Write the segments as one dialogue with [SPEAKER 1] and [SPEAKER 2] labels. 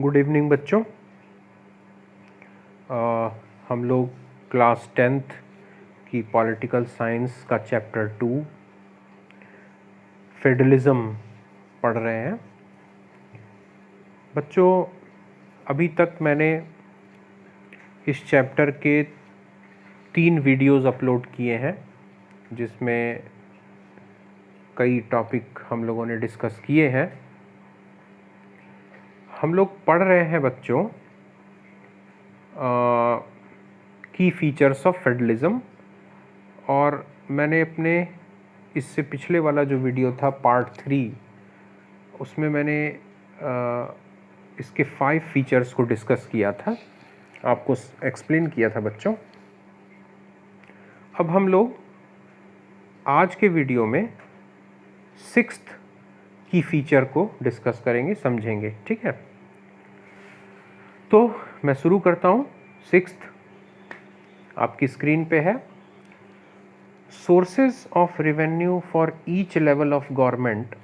[SPEAKER 1] Good evening बच्चों। हम लोग क्लास 10th की पॉलिटिकल साइंस का चैप्टर 2 फेडरलिज्म पढ़ रहे हैं। बच्चों, अभी तक मैंने इस चैप्टर के 3 वीडियोज़ अपलोड किए हैं, जिसमें कई टॉपिक हम लोगों ने डिस्कस किए हैं। हम लोग पढ़ रहे हैं बच्चों की फीचर्स ऑफ फेडरलिज्म, और मैंने अपने इससे पिछले वाला जो वीडियो था पार्ट 3, उसमें मैंने इसके 5 फीचर्स को डिस्कस किया था, आपको एक्सप्लेन किया था बच्चों। अब हम लोग आज के वीडियो में 6th की फीचर को डिस्कस करेंगे, समझेंगे। ठीक है, तो मैं शुरू करता हूँ। 6th आपकी स्क्रीन पे है। Sources of revenue for each level of government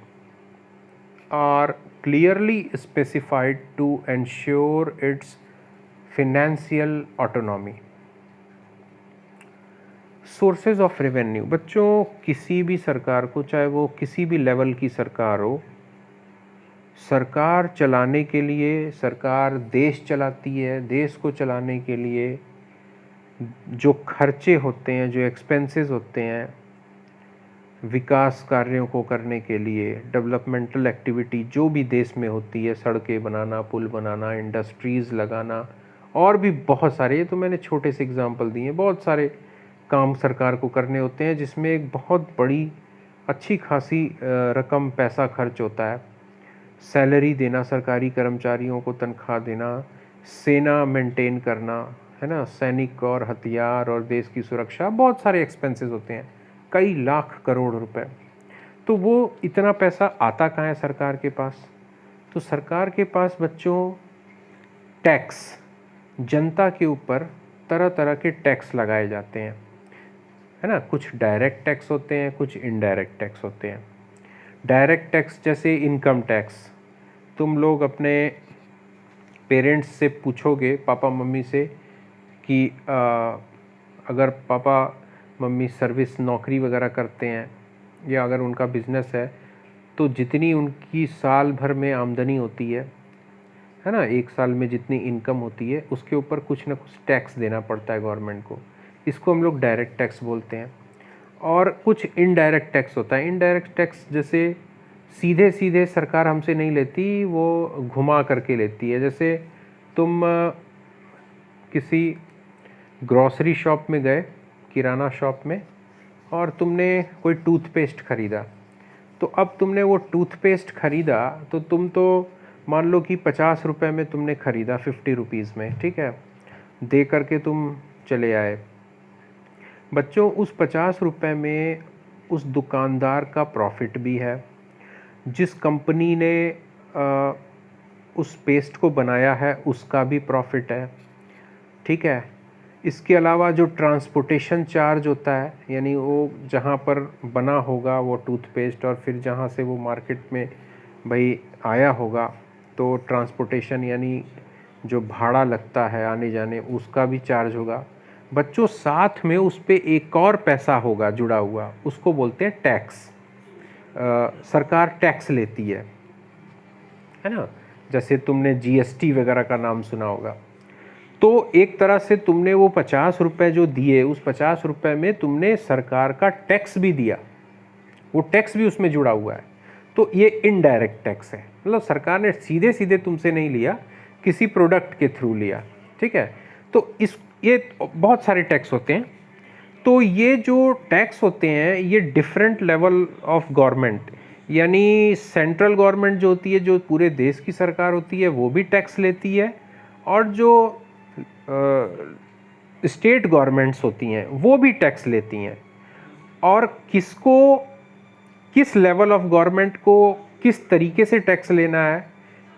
[SPEAKER 1] are clearly specified to ensure its financial autonomy. Sources of revenue बच्चों, किसी भी सरकार को, चाहे वो किसी भी लेवल की सरकार हो, सरकार चलाने के लिए, सरकार देश चलाती है, देश को चलाने के लिए जो खर्चे होते हैं, जो एक्सपेंसेस होते हैं, विकास कार्यों को करने के लिए, डेवलपमेंटल एक्टिविटी जो भी देश में होती है, सड़कें बनाना, पुल बनाना, इंडस्ट्रीज़ लगाना, और भी बहुत सारे, ये तो मैंने छोटे से एग्जांपल दिए, बहुत सारे काम सरकार को करने होते हैं जिसमें एक बहुत बड़ी अच्छी खासी रकम पैसा खर्च होता है। सैलरी देना, सरकारी कर्मचारियों को तनख्वाह देना, सेना मेंटेन करना, है ना, सैनिक और हथियार और देश की सुरक्षा, बहुत सारे एक्सपेंसेस होते हैं, कई लाख करोड़ रुपए। तो वो इतना पैसा आता कहाँ है सरकार के पास? तो सरकार के पास बच्चों टैक्स, जनता के ऊपर तरह तरह के टैक्स लगाए जाते हैं, है ना। कुछ डायरेक्ट टैक्स होते हैं, कुछ इनडायरेक्ट टैक्स होते हैं। डायरेक्ट टैक्स जैसे इनकम टैक्स, तुम लोग अपने पेरेंट्स से पूछोगे, पापा मम्मी से, कि अगर पापा मम्मी सर्विस नौकरी वगैरह करते हैं या अगर उनका बिजनेस है, तो जितनी उनकी साल भर में आमदनी होती है ना, एक साल में जितनी इनकम होती है, उसके ऊपर कुछ ना कुछ टैक्स देना पड़ता है गवर्नमेंट को। इसको हम लोग डायरेक्ट टैक्स बोलते हैं। और कुछ इनडायरेक्ट टैक्स होता है। इनडायरेक्ट टैक्स जैसे सीधे सीधे सरकार हमसे नहीं लेती, वो घुमा करके लेती है। जैसे तुम किसी ग्रॉसरी शॉप में गए, किराना शॉप में, और तुमने कोई टूथपेस्ट ख़रीदा, तो अब तुमने वो टूथपेस्ट ख़रीदा, तो तुम तो मान लो कि 50 रुपये में तुमने ख़रीदा, 50 रुपीज़ में, ठीक है, दे करके तुम चले आए। बच्चों, उस 50 रुपये में उस दुकानदार का प्रॉफिट भी है, जिस कंपनी ने उस पेस्ट को बनाया है उसका भी प्रॉफिट है, ठीक है। इसके अलावा जो ट्रांसपोर्टेशन चार्ज होता है, यानी वो जहाँ पर बना होगा वो टूथपेस्ट और फिर जहाँ से वो मार्केट में भाई आया होगा, तो ट्रांसपोर्टेशन यानी जो भाड़ा लगता है आने जाने, उसका भी चार्ज होगा। बच्चों, साथ में उस पर एक और पैसा होगा जुड़ा हुआ, उसको बोलते हैं टैक्स। सरकार टैक्स लेती है ना। जैसे तुमने जीएसटी वगैरह का नाम सुना होगा। तो एक तरह से तुमने वो 50 रुपये जो दिए, उस 50 रुपये में तुमने सरकार का टैक्स भी दिया, वो टैक्स भी उसमें जुड़ा हुआ है। तो ये इनडायरेक्ट टैक्स है, मतलब सरकार ने सीधे सीधे तुमसे नहीं लिया, किसी प्रोडक्ट के थ्रू लिया, ठीक है। तो ये बहुत सारे टैक्स होते हैं। तो ये जो टैक्स होते हैं, ये डिफरेंट लेवल ऑफ गवर्नमेंट, यानी सेंट्रल गवर्नमेंट जो होती है, जो पूरे देश की सरकार होती है, वो भी टैक्स लेती है, और जो स्टेट गवर्नमेंट्स होती हैं वो भी टैक्स लेती हैं। और किस लेवल ऑफ गवर्नमेंट को किस तरीके से टैक्स लेना है,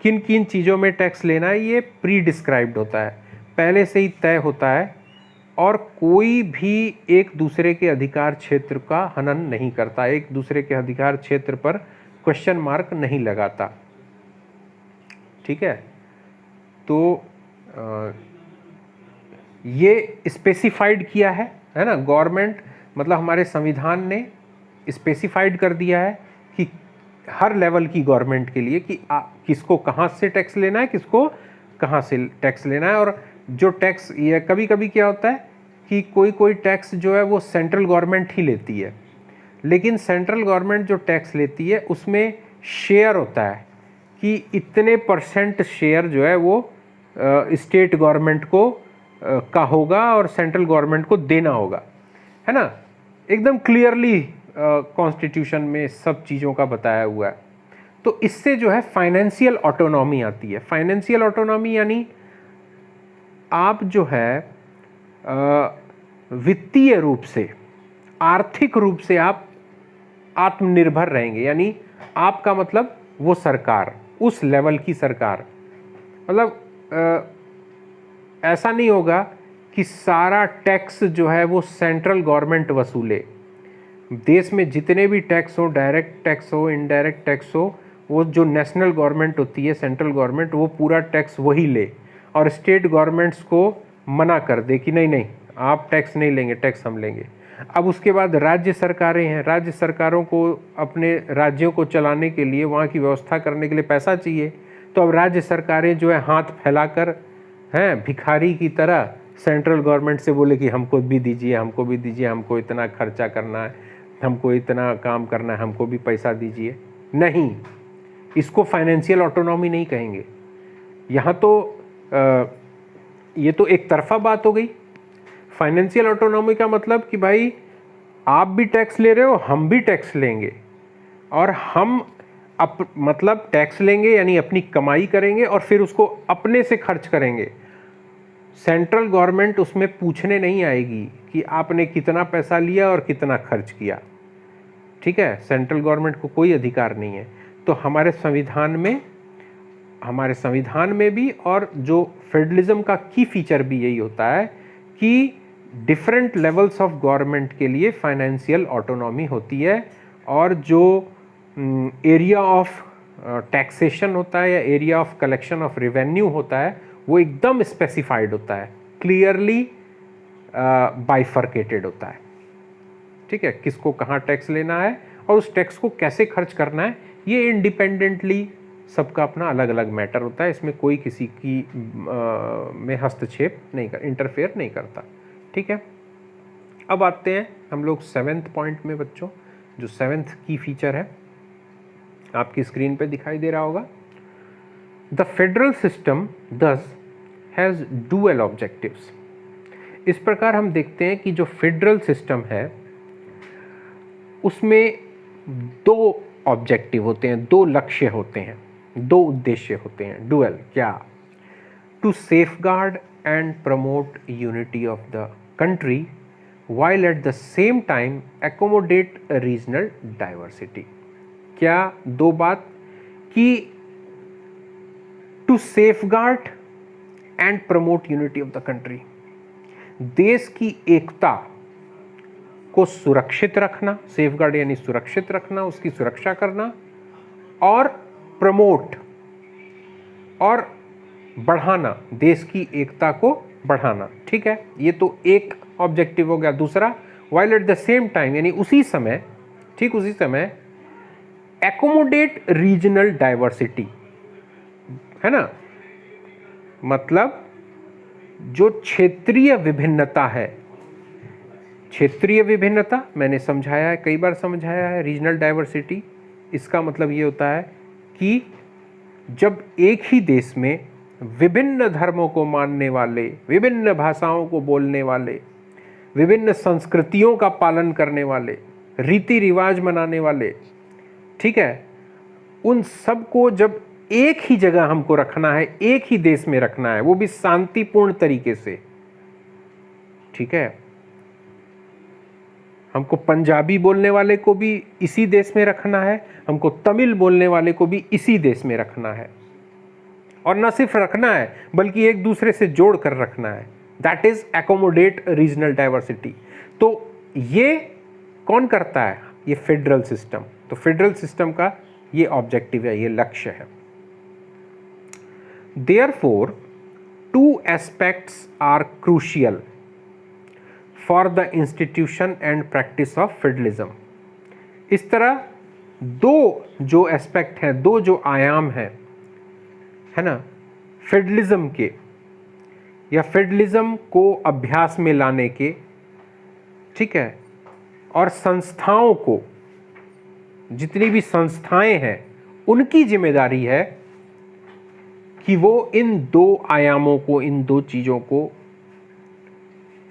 [SPEAKER 1] किन किन चीज़ों में टैक्स लेना है, ये प्री डिस्क्राइब्ड होता है, पहले से ही तय होता है। और कोई भी एक दूसरे के अधिकार क्षेत्र का हनन नहीं करता, एक दूसरे के अधिकार क्षेत्र पर क्वेश्चन मार्क नहीं लगाता, ठीक है। तो ये स्पेसिफाइड किया है ना गवर्नमेंट, मतलब हमारे संविधान ने स्पेसिफाइड कर दिया है कि हर लेवल की गवर्नमेंट के लिए कि किसको कहाँ से टैक्स लेना है, किसको कहाँ से टैक्स लेना है। और जो टैक्स, ये कभी कभी क्या होता है कि कोई टैक्स जो है वो सेंट्रल गवर्नमेंट ही लेती है, लेकिन सेंट्रल गवर्नमेंट जो टैक्स लेती है उसमें शेयर होता है कि इतने % शेयर जो है वो स्टेट गवर्नमेंट को का होगा और सेंट्रल गवर्नमेंट को देना होगा, है ना। एकदम क्लियरली कॉन्स्टिट्यूशन में सब चीज़ों का बताया हुआ है। तो इससे जो है फाइनेंशियल ऑटोनॉमी आती है। फाइनेंशियल ऑटोनॉमी यानी आप जो है वित्तीय रूप से, आर्थिक रूप से आप आत्मनिर्भर रहेंगे। यानी आपका मतलब वो सरकार, उस लेवल की सरकार, मतलब ऐसा नहीं होगा कि सारा टैक्स जो है वो सेंट्रल गवर्नमेंट वसूले। देश में जितने भी टैक्स हो, डायरेक्ट टैक्स हो, इनडायरेक्ट टैक्स हो, वो जो नेशनल गवर्नमेंट होती है, सेंट्रल गवर्नमेंट, वो पूरा टैक्स वही ले और स्टेट गवर्नमेंट्स को मना कर दे कि नहीं नहीं आप टैक्स नहीं लेंगे, टैक्स हम लेंगे। अब उसके बाद राज्य सरकारें हैं, राज्य सरकारों को अपने राज्यों को चलाने के लिए, वहाँ की व्यवस्था करने के लिए पैसा चाहिए। तो अब राज्य सरकारें जो है हाथ फैलाकर हैं भिखारी की तरह सेंट्रल गवर्नमेंट से बोले कि हमको भी दीजिए, हमको भी दीजिए, हमको इतना खर्चा करना है, हमको इतना काम करना है, हमको भी पैसा दीजिए। नहीं, इसको फाइनेंशियल ऑटोनॉमी नहीं कहेंगे। यहाँ तो ये तो एक तरफा बात हो गई। फाइनेंशियल ऑटोनॉमी का मतलब कि भाई आप भी टैक्स ले रहे हो, हम भी टैक्स लेंगे, और हम मतलब टैक्स लेंगे यानी अपनी कमाई करेंगे और फिर उसको अपने से खर्च करेंगे। सेंट्रल गवर्नमेंट उसमें पूछने नहीं आएगी कि आपने कितना पैसा लिया और कितना खर्च किया, ठीक है। सेंट्रल गवर्नमेंट को कोई अधिकार नहीं है। तो हमारे संविधान में भी, और जो फेडरलिज्म का की फीचर भी यही होता है कि डिफरेंट लेवल्स ऑफ गवर्नमेंट के लिए फाइनेंशियल ऑटोनॉमी होती है, और जो एरिया ऑफ टैक्सेशन होता है या area of collection of revenue होता है वो एकदम स्पेसिफाइड होता है, क्लियरली बाइफर्केटेड होता है, ठीक है। किसको कहाँ टैक्स लेना है और उस टैक्स को कैसे खर्च करना है, ये इंडिपेंडेंटली सबका अपना अलग अलग मैटर होता है। इसमें कोई किसी की में हस्तक्षेप नहीं कर, इंटरफेयर नहीं करता, ठीक है। अब आते हैं हम लोग 7th पॉइंट में बच्चों, जो 7th की फीचर है आपकी स्क्रीन पे दिखाई दे रहा होगा। द फेडरल सिस्टम दस हैज़ डुअल ऑब्जेक्टिव्स। इस प्रकार हम देखते हैं कि जो फेडरल सिस्टम है उसमें 2 ऑब्जेक्टिव होते हैं, 2 लक्ष्य होते हैं, 2 उद्देश्य होते हैं। डुअल क्या? To safeguard and promote unity of the country while at the same time accommodate a regional diversity। क्या 2 बात कि to safeguard and promote unity of the country, देश की एकता को सुरक्षित रखना, सेफगार्ड यानी सुरक्षित रखना, उसकी सुरक्षा करना, और प्रमोट और बढ़ाना, देश की एकता को बढ़ाना, ठीक है। ये तो एक ऑब्जेक्टिव हो गया। दूसरा, while at the same time यानी उसी समय, ठीक उसी समय, एकोमोडेट रीजनल डाइवर्सिटी, है ना। मतलब जो क्षेत्रीय विभिन्नता है, क्षेत्रीय विभिन्नता मैंने समझाया है, कई बार समझाया है। रीजनल डाइवर्सिटी इसका मतलब ये होता है कि जब एक ही देश में विभिन्न धर्मों को मानने वाले, विभिन्न भाषाओं को बोलने वाले, विभिन्न संस्कृतियों का पालन करने वाले, रीति रिवाज मनाने वाले, ठीक है, उन सब को जब एक ही जगह हमको रखना है, एक ही देश में रखना है, वो भी शांतिपूर्ण तरीके से, ठीक है। हमको पंजाबी बोलने वाले को भी इसी देश में रखना है, हमको तमिल बोलने वाले को भी इसी देश में रखना है, और न सिर्फ रखना है बल्कि एक दूसरे से जोड़ कर रखना है। That is accommodate regional diversity. तो ये कौन करता है? ये फेडरल सिस्टम। तो फेडरल सिस्टम का ये ऑब्जेक्टिव है, ये लक्ष्य है। Therefore two aspects are crucial for the institution and practice of feudalism. इस तरह दो जो एस्पेक्ट हैं, दो जो आयाम हैं, है ना, फेडरलिज्म के या फेडरलिज्म को अभ्यास में लाने के, ठीक है, और संस्थाओं को, जितनी भी संस्थाएं हैं उनकी जिम्मेदारी है कि वो इन दो आयामों को, इन दो चीज़ों को,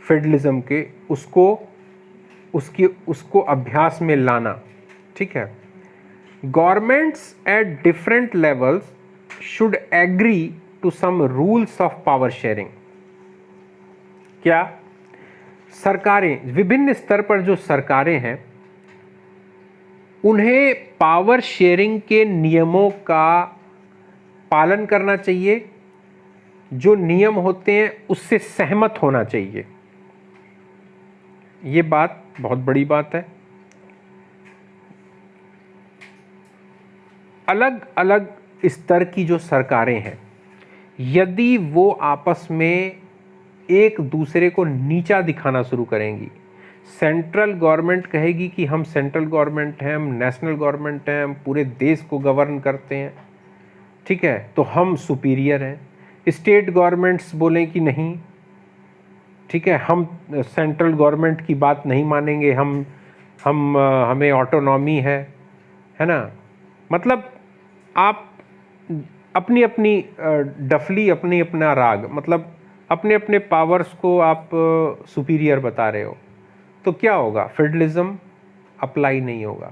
[SPEAKER 1] फेडरलिज्म के उसको अभ्यास में लाना, ठीक है। Governments at different levels should agree to some rules of power sharing. क्या सरकारें, विभिन्न स्तर पर जो सरकारें हैं, उन्हें पावर शेयरिंग के नियमों का पालन करना चाहिए, जो नियम होते हैं उससे सहमत होना चाहिए। ये बात बहुत बड़ी बात है। अलग अलग स्तर की जो सरकारें हैं, यदि वो आपस में एक दूसरे को नीचा दिखाना शुरू करेंगी, सेंट्रल गवर्नमेंट कहेगी कि हम सेंट्रल गवर्नमेंट हैं, हम नेशनल गवर्नमेंट हैं, हम पूरे देश को गवर्न करते हैं, ठीक है, तो हम सुपीरियर हैं। स्टेट गवर्नमेंट्स बोलें कि नहीं, ठीक है, हम सेंट्रल गवर्नमेंट की बात नहीं मानेंगे, हमें ऑटोनॉमी है ना। मतलब आप अपनी अपनी डफली, अपनी अपना राग, मतलब अपने अपने पावर्स को आप सुपीरियर बता रहे हो, तो क्या होगा, फेडरलिज्म अप्लाई नहीं होगा,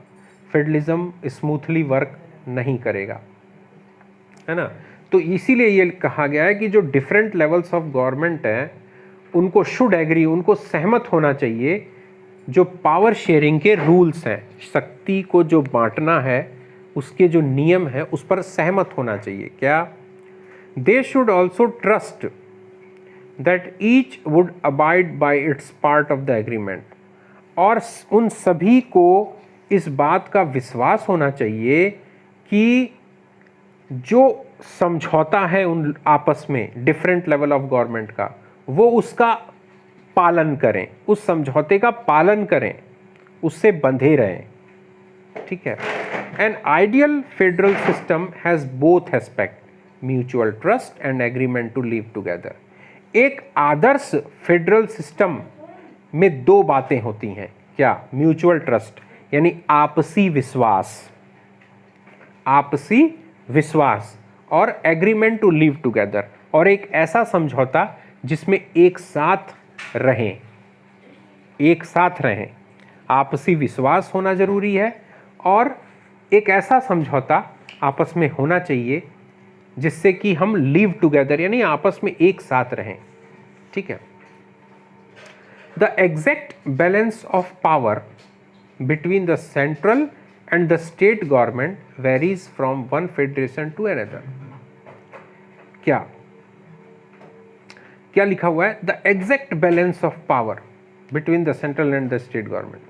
[SPEAKER 1] फेडरलिज्म स्मूथली वर्क नहीं करेगा, है ना। तो इसीलिए ये कहा गया है कि जो डिफरेंट लेवल्स ऑफ गवर्नमेंट हैं उनको शुड एग्री, उनको सहमत होना चाहिए, जो पावर शेयरिंग के रूल्स हैं, शक्ति को जो बांटना है उसके जो नियम हैं उस पर सहमत होना चाहिए। क्या they should also trust that each would abide by it's part of the agreement, और उन सभी को इस बात का विश्वास होना चाहिए कि जो समझौता है उन आपस में डिफरेंट लेवल ऑफ गवर्नमेंट का, वो उसका पालन करें, उस समझौते का पालन करें, उससे बंधे रहें, ठीक है। An ideal federal system has both aspect, mutual trust and agreement to live together. एक आदर्श फेडरल सिस्टम में दो बातें होती हैं। क्या? म्यूचुअल ट्रस्ट यानी आपसी विश्वास, आपसी विश्वास, और एग्रीमेंट टू लिव टुगेदर, और एक ऐसा समझौता जिसमें एक साथ रहें, एक साथ रहें। आपसी विश्वास होना जरूरी है और एक ऐसा समझौता आपस में होना चाहिए जिससे कि हम लिव टुगेदर यानी आपस में एक साथ रहें, ठीक है। The exact balance of power between the central and the state government varies from one federation to another. क्या क्या लिखा हुआ है? The exact balance of power between the central and the state government.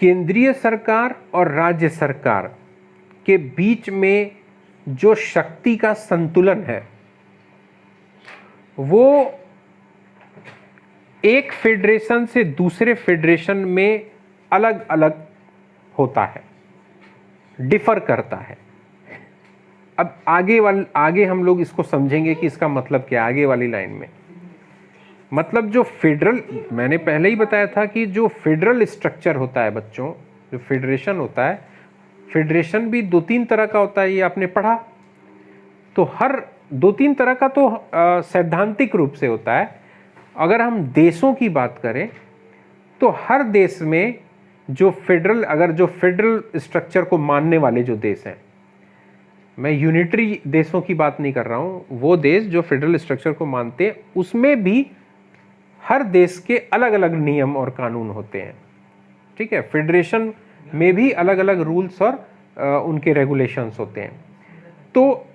[SPEAKER 1] केंद्रीय सरकार और राज्य सरकार के बीच में जो शक्ति का संतुलन है वो एक फेडरेशन से दूसरे फेडरेशन में अलग अलग होता है, डिफर करता है। अब आगे हम लोग इसको समझेंगे कि इसका मतलब क्या है आगे वाली लाइन में। मतलब जो फेडरल, मैंने पहले ही बताया था कि जो फेडरल स्ट्रक्चर होता है बच्चों, जो फेडरेशन होता है, फेडरेशन भी दो तीन तरह का होता है, ये आपने पढ़ा। तो हर दो तीन तरह का तो सैद्धांतिक रूप से होता है। अगर हम देशों की बात करें तो हर देश में जो फेडरल स्ट्रक्चर को मानने वाले जो देश हैं, मैं यूनिटरी देशों की बात नहीं कर रहा हूँ, वो देश जो फेडरल स्ट्रक्चर को मानते हैं उसमें भी हर देश के अलग अलग नियम और कानून होते हैं, ठीक है। फेडरेशन में भी अलग अलग रूल्स और उनके रेगुलेशंस होते हैं। तो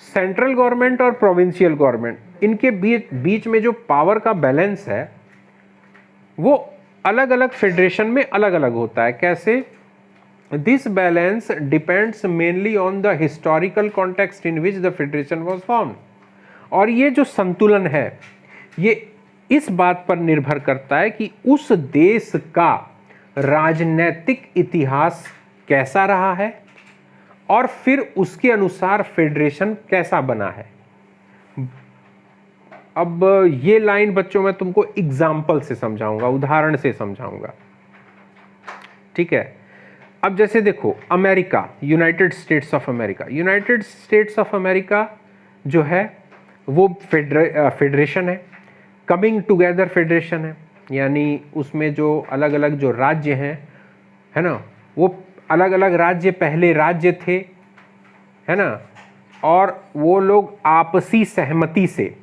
[SPEAKER 1] सेंट्रल गवर्नमेंट और प्रोविंशियल गवर्नमेंट, इनके बीच में जो पावर का बैलेंस है वो अलग अलग फेडरेशन में अलग अलग होता है। कैसे? This balance depends mainly on the historical context in which the federation was form. और ये जो संतुलन है ये इस बात पर निर्भर करता है कि उस देश का राजनीतिक इतिहास कैसा रहा है और फिर उसके अनुसार फेडरेशन कैसा बना है। अब ये लाइन बच्चों मैं तुमको एग्जाम्पल से समझाऊंगा, उदाहरण से समझाऊंगा, ठीक है। अब जैसे देखो America, United states of America, United states of America जो है वो फेडरेशन है, कमिंग टुगेदर फेडरेशन है, यानी उसमें जो अलग अलग जो राज्य हैं, है ना, वो अलग अलग राज्य पहले राज्य थे, है ना, और वो लोग आपसी सहमति से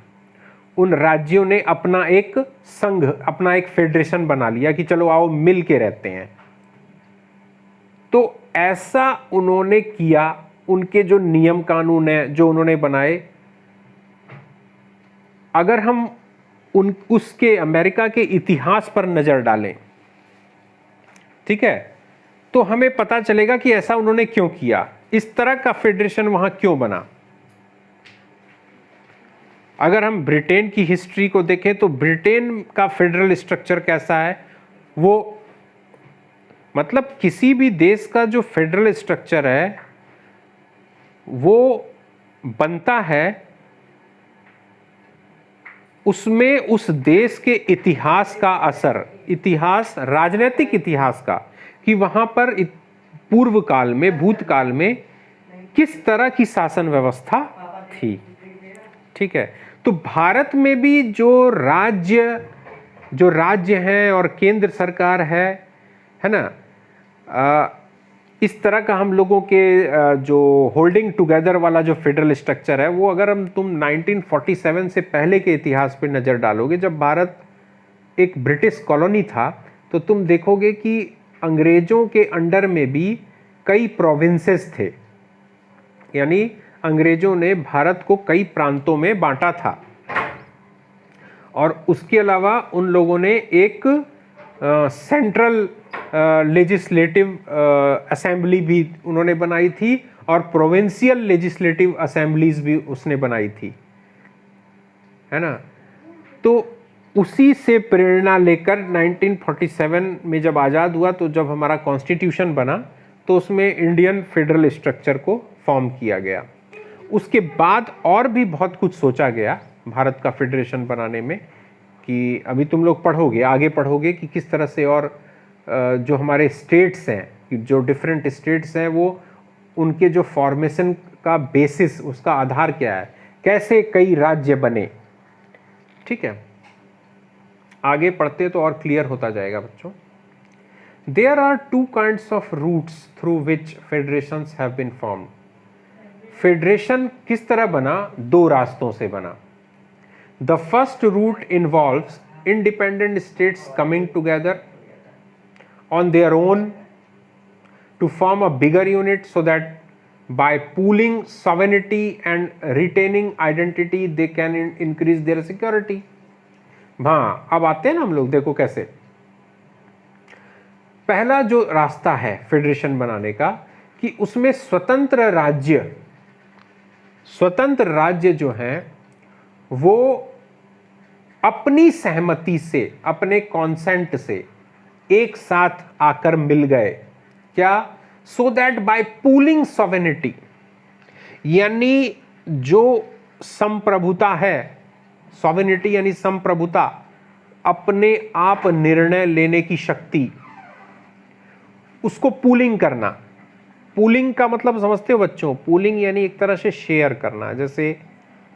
[SPEAKER 1] उन राज्यों ने अपना एक संघ, अपना एक फेडरेशन बना लिया कि चलो आओ मिल के रहते हैं। तो ऐसा उन्होंने किया, उनके जो नियम कानून है जो उन्होंने बनाए, अगर हम उसके अमेरिका के इतिहास पर नजर डालें, ठीक है, तो हमें पता चलेगा कि ऐसा उन्होंने क्यों किया, इस तरह का फेडरेशन वहां क्यों बना। अगर हम ब्रिटेन की हिस्ट्री को देखें तो ब्रिटेन का फेडरल स्ट्रक्चर कैसा है, वो मतलब किसी भी देश का जो फेडरल स्ट्रक्चर है वो बनता है उसमें उस देश के इतिहास का असर, इतिहास, राजनीतिक इतिहास का, कि वहां पर पूर्व काल में, भूतकाल में किस तरह की शासन व्यवस्था थी, ठीक है। तो भारत में भी जो राज्य हैं और केंद्र सरकार है ना, इस तरह का हम लोगों के जो होल्डिंग टुगेदर वाला जो फेडरल स्ट्रक्चर है, वो अगर तुम 1947 से पहले के इतिहास पे नज़र डालोगे, जब भारत एक ब्रिटिश कॉलोनी था, तो तुम देखोगे कि अंग्रेजों के अंडर में भी कई प्रोविंसेस थे, यानी अंग्रेजों ने भारत को कई प्रांतों में बांटा था। और उसके अलावा उन लोगों ने एक सेंट्रल लेजिस्लेटिव असेंबली भी उन्होंने बनाई थी और प्रोविंशियल लेजिस्लेटिव असेंबलीज भी उसने बनाई थी, है ना। तो उसी से प्रेरणा लेकर 1947 में जब आज़ाद हुआ, तो जब हमारा कॉन्स्टिट्यूशन बना, तो उसमें इंडियन फेडरल स्ट्रक्चर को फॉर्म किया गया। उसके बाद और भी बहुत कुछ सोचा गया भारत का फेडरेशन बनाने में, कि अभी तुम लोग पढ़ोगे, आगे पढ़ोगे कि किस तरह से, और जो हमारे स्टेट्स हैं, जो डिफरेंट स्टेट्स हैं, वो उनके जो फॉर्मेशन का बेसिस, उसका आधार क्या है, कैसे कई राज्य बने, ठीक है। आगे पढ़ते तो और क्लियर होता जाएगा बच्चों। There are two kinds of routes through which federations have been formed. Federation किस तरह बना? दो रास्तों से बना। The first route involves independent states coming together on their own to form a bigger unit, so that by pooling sovereignty and retaining identity they can increase their security. हाँ, अब आते हैं ना हम लोग, देखो कैसे। पहला जो रास्ता है फेडरेशन बनाने का, कि उसमें स्वतंत्र राज्य जो हैं वो अपनी सहमति से, अपने कॉन्सेंट से एक साथ आकर मिल गए। क्या? सो दैट बाय पूलिंग सॉवेरेनिटी, यानी जो संप्रभुता है, सॉवेरेनिटी यानी संप्रभुता, अपने आप निर्णय लेने की शक्ति, उसको पूलिंग करना। पूलिंग का मतलब समझते हो बच्चों? पूलिंग यानी एक तरह से शेयर करना। जैसे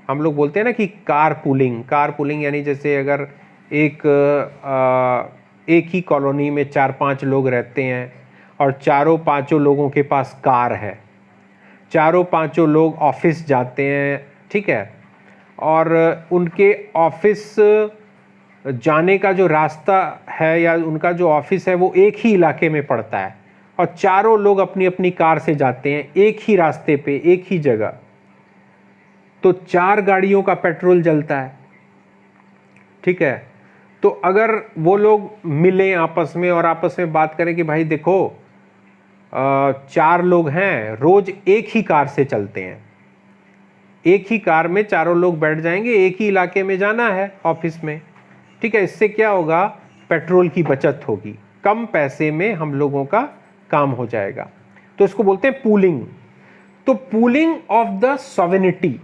[SPEAKER 1] हम लोग बोलते हैं ना कि कार पुलिंग यानी जैसे अगर एक ही कॉलोनी में 4-5 लोग रहते हैं और चारों पांचों लोगों के पास कार है, चारों पांचों लोग ऑफिस जाते हैं, ठीक है, और उनके ऑफिस जाने का जो रास्ता है या उनका जो ऑफिस है वो एक ही इलाके में पड़ता है, और चारों लोग अपनी अपनी कार से जाते हैं एक ही रास्ते पे, एक ही जगह, तो 4 गाड़ियों का पेट्रोल जलता है, ठीक है। तो अगर वो लोग मिलें आपस में और आपस में बात करें कि भाई देखो, 4 लोग हैं, रोज एक ही कार से चलते हैं, एक ही कार में चारों लोग बैठ जाएंगे, एक ही इलाके में जाना है ऑफिस में, ठीक है। इससे क्या होगा, पेट्रोल की बचत होगी, कम पैसे में हम लोगों का काम हो जाएगा। तो इसको बोलते हैं पूलिंग। तो पूलिंग ऑफ द सॉवेनिटी,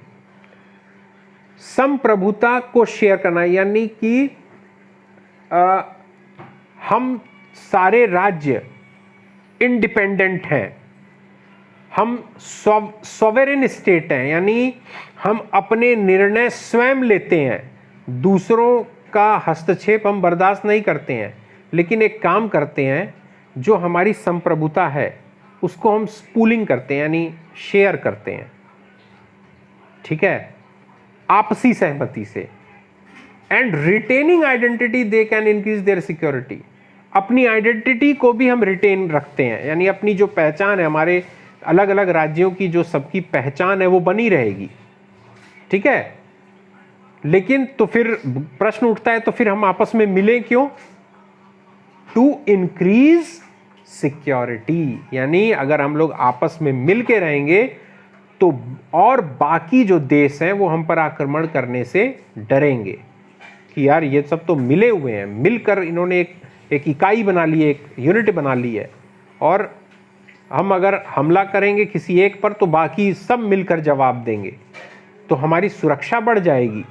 [SPEAKER 1] संप्रभुता को शेयर करना, यानी कि हम सारे राज्य इंडिपेंडेंट हैं, हम सॉवेरेन स्टेट हैं, यानी हम अपने निर्णय स्वयं लेते हैं, दूसरों का हस्तक्षेप हम बर्दाश्त नहीं करते हैं, लेकिन एक काम करते हैं, जो हमारी संप्रभुता है उसको हम पूलिंग करते हैं, यानी शेयर करते हैं, ठीक है, आपसी सहमति से। And retaining identity they can increase their security, अपनी आइडेंटिटी को भी हम रिटेन रखते हैं, यानी अपनी जो पहचान है, हमारे अलग अलग राज्यों की जो सबकी पहचान है वो बनी रहेगी, ठीक है। लेकिन तो फिर प्रश्न उठता है, तो फिर हम आपस में मिले क्यों? टू इंक्रीज सिक्योरिटी, यानी अगर हम लोग आपस में मिल के रहेंगे तो और बाकी जो देश हैं वो हम पर आक्रमण करने से डरेंगे कि यार ये सब तो मिले हुए हैं, मिलकर इन्होंने एक इकाई बना ली है, एक यूनिट बना ली है, और हम अगर हमला करेंगे किसी एक पर तो बाकी सब मिलकर जवाब देंगे, तो हमारी सुरक्षा बढ़ जाएगी।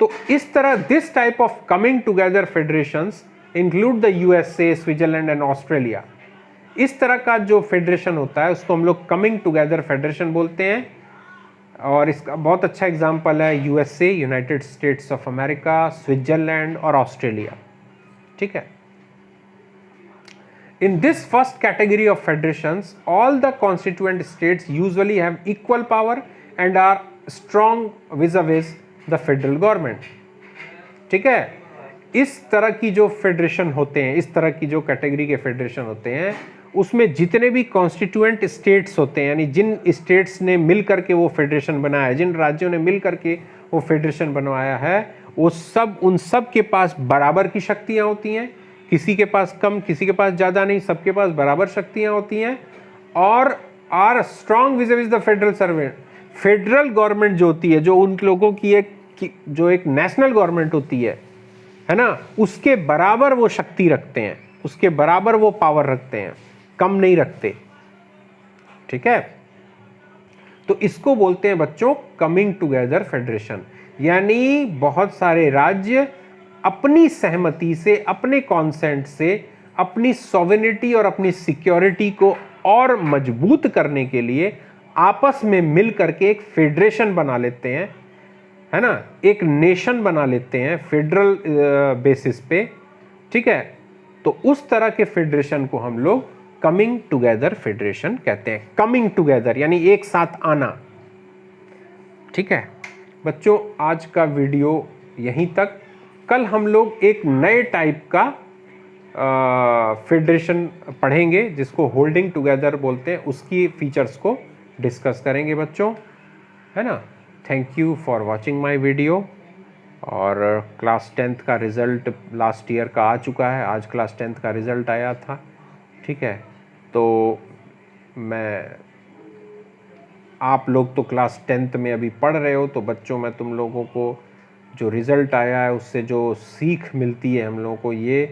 [SPEAKER 1] तो इस तरह this type of coming together federations include the USA, Switzerland and Australia. इस तरह का जो फेडरेशन होता है उसको हम लोग कमिंग टुगेदर फेडरेशन बोलते हैं। और इसका बहुत अच्छा एग्जाम्पल है USA, United states of America, Switzerland और ऑस्ट्रेलिया, ठीक है। In this first category of federations, all the constituent states usually have equal power and are strong vis-a-vis the federal government, ठीक है। इस तरह की जो फेडरेशन होते हैं, इस तरह की जो कैटेगरी के फेडरेशन होते हैं, उसमें जितने भी कॉन्स्टिट्यूएंट स्टेट्स होते हैं, यानी जिन स्टेट्स ने मिल करके वो फेडरेशन बनाया है, जिन राज्यों ने मिल करके वो फेडरेशन बनवाया है, वो सब, उन सब के पास बराबर की शक्तियाँ होती हैं, किसी के पास कम, किसी के पास ज़्यादा नहीं, सबके पास बराबर शक्तियाँ होती हैं, और are strong vis the federal servant. Federal government जो होती है, जो उन लोगों की जो एक नेशनल गवर्नमेंट होती है ना, उसके बराबर वो शक्ति रखते हैं, उसके बराबर वो पावर रखते हैं, कम नहीं रखते, ठीक है। तो इसको बोलते हैं बच्चों कमिंग टुगेदर फेडरेशन, यानी बहुत सारे राज्य अपनी सहमति से, अपने कॉन्सेंट से अपनी सॉवेरेनिटी और अपनी सिक्योरिटी को और मजबूत करने के लिए आपस में मिल करके एक फेडरेशन बना लेते हैं, है ना, एक नेशन बना लेते हैं फेडरल बेसिस पे, ठीक है। तो उस तरह के फेडरेशन को हम लोग कमिंग टुगेदर फेडरेशन कहते हैं। कमिंग टुगेदर यानी एक साथ आना, ठीक है। बच्चों आज का वीडियो यहीं तक। कल हम लोग एक नए टाइप का फेडरेशन पढ़ेंगे जिसको होल्डिंग टुगेदर बोलते हैं, उसकी फीचर्स को डिस्कस करेंगे बच्चों, है ना। Thank you for watching my video. और क्लास 10th का रिज़ल्ट लास्ट ईयर का आ चुका है, आज क्लास 10th का रिज़ल्ट आया था, ठीक है। तो आप लोग तो क्लास 10th में अभी पढ़ रहे हो, तो बच्चों मैं तुम लोगों को जो रिज़ल्ट आया है उससे जो सीख मिलती है हम लोगों को ये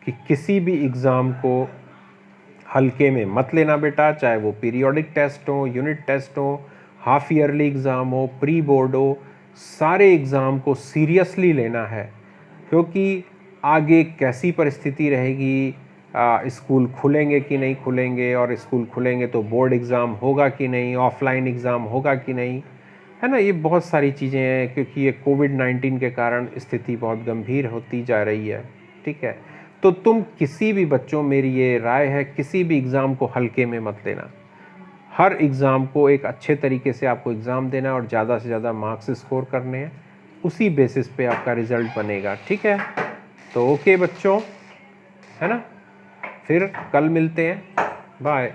[SPEAKER 1] कि किसी भी एग्ज़ाम को हल्के में मत लेना बेटा, चाहे वो पीरियोडिक टेस्ट हो, यूनिट टेस्ट हो, हाफ ईयरली एग्ज़ाम हो, प्री बोर्ड हो, सारे एग्ज़ाम को सीरियसली लेना है, क्योंकि आगे कैसी परिस्थिति रहेगी, स्कूल खुलेंगे कि नहीं खुलेंगे, और स्कूल खुलेंगे तो बोर्ड एग्ज़ाम होगा कि नहीं, ऑफलाइन एग्ज़ाम होगा कि नहीं, है ना। ये बहुत सारी चीज़ें हैं, क्योंकि ये कोविड-19 के कारण स्थिति बहुत गंभीर होती जा रही है, ठीक है। तो तुम किसी भी बच्चों, मेरी ये राय है, किसी भी एग्ज़ाम को हल्के में मत लेना, हर एग्ज़ाम को एक अच्छे तरीके से आपको एग्ज़ाम देना और ज़्यादा से ज़्यादा मार्क्स स्कोर करने हैं, उसी बेसिस पे आपका रिज़ल्ट बनेगा, ठीक है। तो ओके बच्चों, है ना, फिर कल मिलते हैं, बाय।